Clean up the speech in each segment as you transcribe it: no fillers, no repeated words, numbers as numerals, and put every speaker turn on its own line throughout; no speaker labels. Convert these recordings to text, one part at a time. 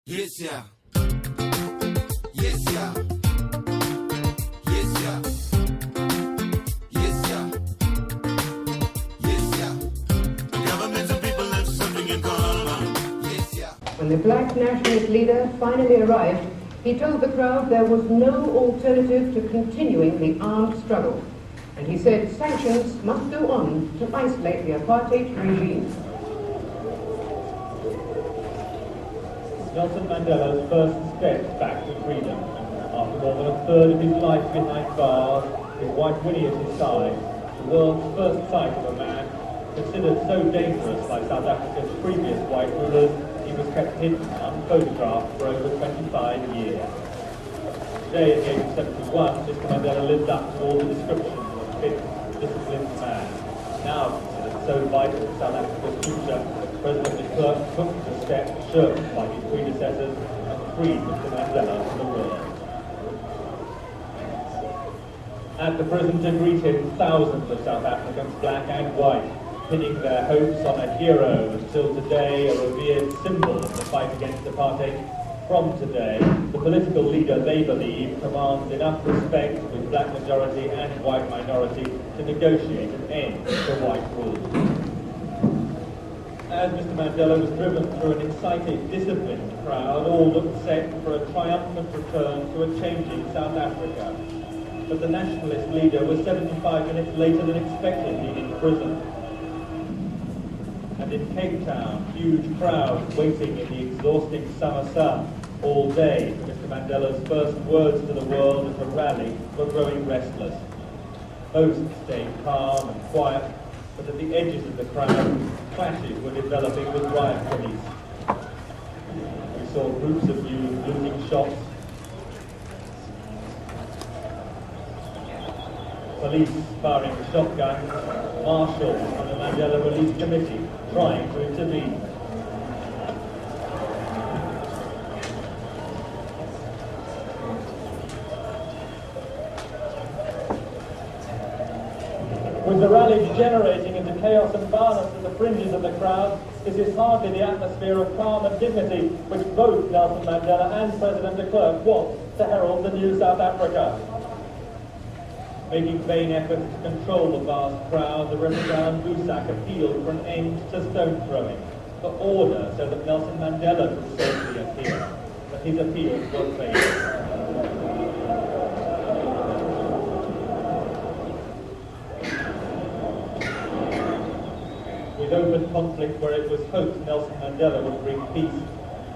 Yes, yeah. Yes, yeah. Yes, yeah. Yes, yeah. Yes, yeah. Governments and people have something in common. Yes, yeah.
When the black nationalist leader finally arrived, he told the crowd there was no alternative to continuing the armed struggle. And he said sanctions must go on to isolate the apartheid regime.
Nelson Mandela's first step back to freedom. After more than a third of his life behind bars, his wife Winnie at his side, the world's first sight of a man considered so dangerous by South Africa's previous white rulers, he was kept hidden, unphotographed for over 25 years. Today, at the age of 71, Mr. Mandela lived up to all the descriptions of a fit, disciplined man. Now considered so vital to South Africa's future, President de Klerk took the step shirked by his predecessors and freed Mr. Mandela from the world. At the prison to greet him, thousands of South Africans, black and white, pinning their hopes on a hero until today, a revered symbol of the fight against apartheid. From today, the political leader they believe commands enough respect with black majority and white minority to negotiate an end to white rule. As Mr. Mandela was driven through an excited, disciplined crowd, all looked set for a triumphant return to a changing South Africa. But the nationalist leader was 75 minutes later than expected in prison. And in Cape Town, huge crowds waiting in the exhausting summer sun all day for Mr. Mandela's first words to the world at a rally were growing restless. Most stayed calm and quiet, but at the edges of the crowd, clashes were developing with riot police. We saw groups of youth looting shops, police firing shotguns, marshals and the Mandela Relief Committee trying to intervene. With the rally degenerating into chaos and violence at the fringes of the crowd, this is hardly the atmosphere of calm and dignity which both Nelson Mandela and President de Klerk want to herald the new South Africa. Making vain efforts to control the vast crowd, the Reverend Busak appealed for an end to stone throwing, for order so that Nelson Mandela could safely appear. But his appeals were failed. With open conflict where it was hoped Nelson Mandela would bring peace,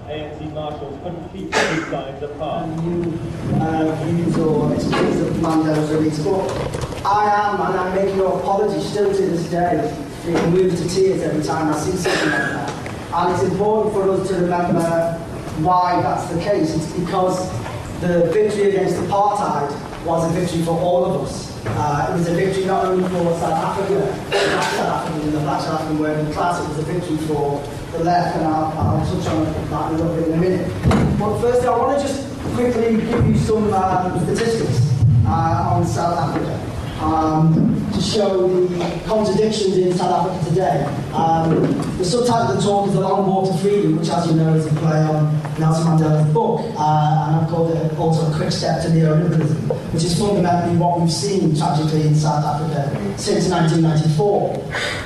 ANC marshals couldn't keep the two sides apart.
Views or explains of Mandela's release, but I am, and I make no apology still to this day, being moved to tears every time I see something like that. And it's important for us to remember why that's the case. It's because the victory against apartheid was a victory for all of us. It was a victory not only for South Africa, black South Africans and the black South African working class, it was a victory for the left, and I'll touch on that a little bit in a minute. But first, I want to just quickly give you some statistics on South Africa to show the contradictions in South Africa today. The subtitle of the talk is The Long Walk to Freedom, which, as you know, is a play on Nelson Mandela's book, and I've called it also A Quick Step to Neoliberalism, which is fundamentally what we've seen tragically in South Africa since 1994.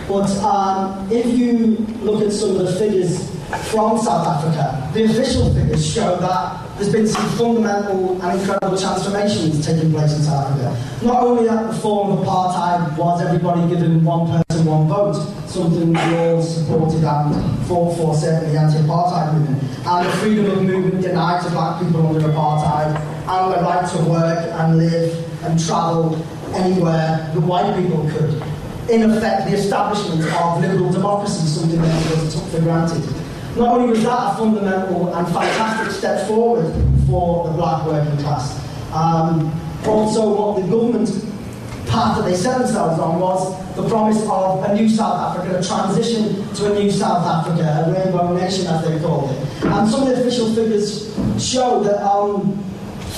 But if you look at some of the figures from South Africa, the official figures show that there's been some fundamental and incredible transformations taking place in South Africa. Not only that the form of apartheid was everybody given one person, one vote, something we all supported and fought for, certainly the anti-apartheid movement, and the freedom of movement denied to black people under apartheid, and the right to work and live and travel anywhere the white people could. In effect, the establishment of liberal democracy, something that was took for granted. Not only was that a fundamental and fantastic step forward for the black working class, also what the government path that they set themselves on was the promise of a new South Africa, a transition to a new South Africa, a rainbow nation as they called it. And some of the official figures show that on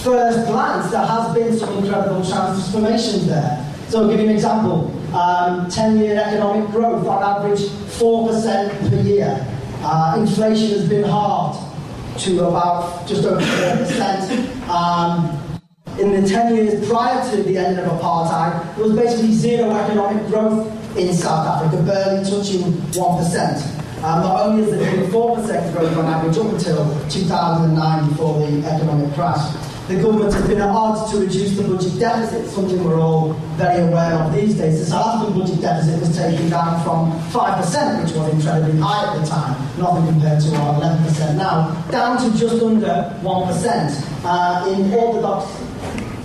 first glance there has been some incredible transformations there. So I'll give you an example. 10-year economic growth, on average 4% per year. Inflation has been halved. to about just over 4%. In the 10 years prior to the end of apartheid, there was basically zero economic growth in South Africa, barely touching 1%. Not only is there been 4% growth on average up until 2009 before the economic crash, the government has been at odds to reduce the budget deficit, something we're all very aware of these days. The South African budget deficit was taken down from 5%, which was incredibly high at the time, nothing compared to our 11% now, down to just under 1%. In orthodox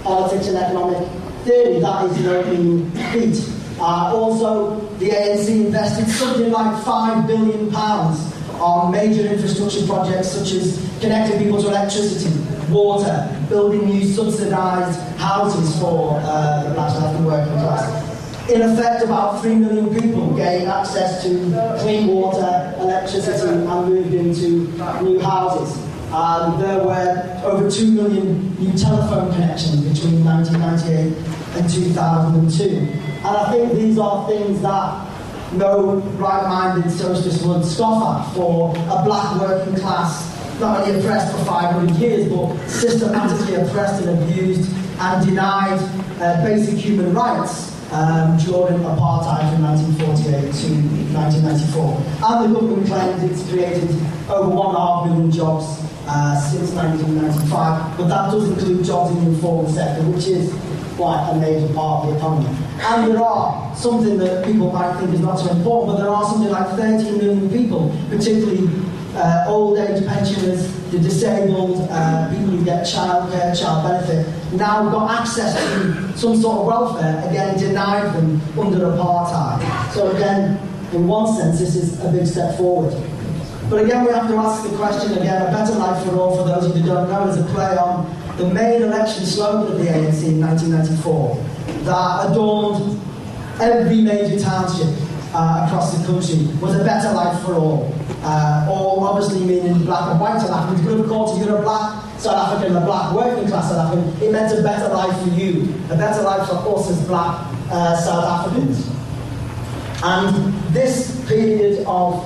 politics and economic theory, that is no mean feat. Also, the ANC invested something like £5 billion on major infrastructure projects such as connecting people to electricity, water, building new subsidised houses for the Black South African working class. In effect, about 3 million people gained access to clean water, electricity, and moved into new houses. There were over 2 million new telephone connections between 1998 and 2002. And I think these are things that no right-minded socialist would scoff at for a black working class, not only oppressed for 500 years, but systematically oppressed and abused and denied basic human rights during apartheid from 1948 to 1994. And the government claims it's created over 1.5 million jobs since 1995, but that does include jobs in the informal sector, which is quite a major part of the economy. And there are something that people might think is not so important, but there are something like 13 million people, particularly old age pensioners, the disabled, people who get childcare, child benefit, now got access to some sort of welfare, again denied them under apartheid. So again, in one sense, this is a big step forward. But again, we have to ask the question again, a better life for all, for those of you who don't know, is a play on the main election slogan of the ANC in 1994 that adorned every major township across the country was a better life for all. All obviously meaning black and white South Africans, but of course if you're a black South African, a black working class South African, it meant a better life for you, a better life for us as black South Africans. And this period of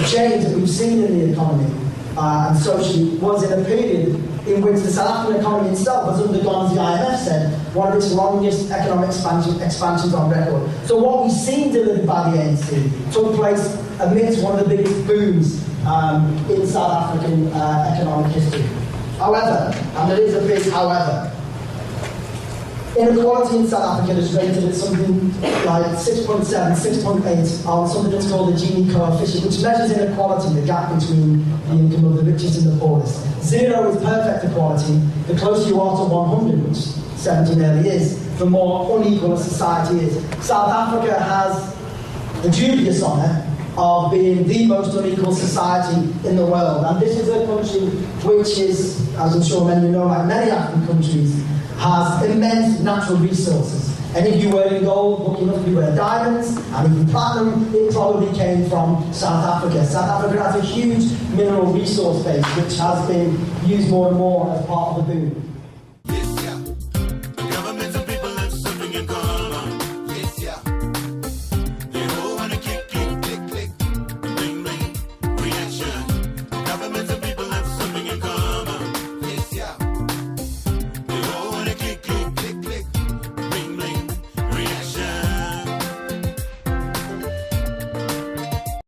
change that we've seen in the economy and socially was in a period in which the South African economy itself has undergone, as the IMF said, one of its longest economic expansions on record. So what we've seen delivered by the ANC took place amidst one of the biggest booms in South African economic history. However, and there is a big however, inequality in South Africa is rated at something like 6.7, 6.8 on something that's called the Gini coefficient, which measures inequality, the gap between the income of the richest and the poorest. 0 is perfect equality. The closer you are to 100, which 70 nearly is, the more unequal a society is. South Africa has the dubious honour of being the most unequal society in the world. And this is a country which is, as I'm sure many of you know, like many African countries, has immense natural resources. And if you were in gold, lucky enough you were diamonds, and if you platinum, it probably came from South Africa. South Africa has a huge mineral resource base, which has been used more and more as part of the boom.